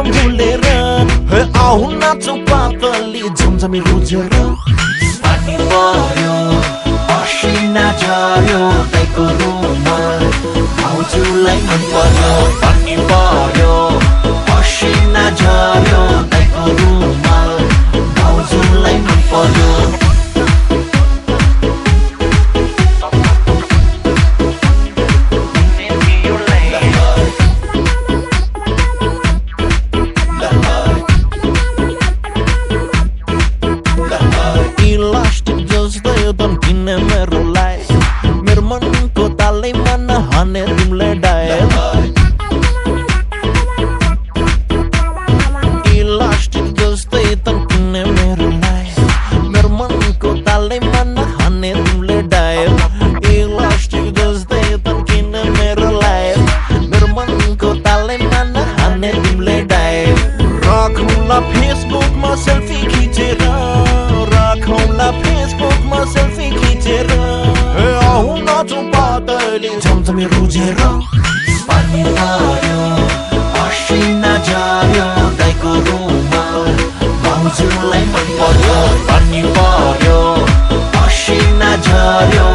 भुलेर आउ नाचौ पातली झमझमी रुझेर पानी पर्यो असिना झर्यो दाइको रुमाल भाउजूलाई मन पर्यो पानी पर्यो असिना झर्यो दाइको रुमाल भाउजूलाई मन पर्यो इलास्टिक जस्तै तन्किने मेरो मनको तालैमा नहाने तिमीले डायल इलास्टिक जस्तै तन्किने मेरो मनको तालैमा नहाने तिमीले डायल इलास्टिक जस्तै तन्किने मेरो मनको तालैमा नहाने तिमीले डायल राखौँला फेसबुकमा सेल्फी खिचेर राखौँला फेसबुकमा सेल्फी खिचेर आउ नाचौँ पातली झमझमी रुझेर पानी पर्यो असिना झर्यो दाइको रुमाल भाउजूलाई मन पर्यो पानी पर्यो असिना झर्यो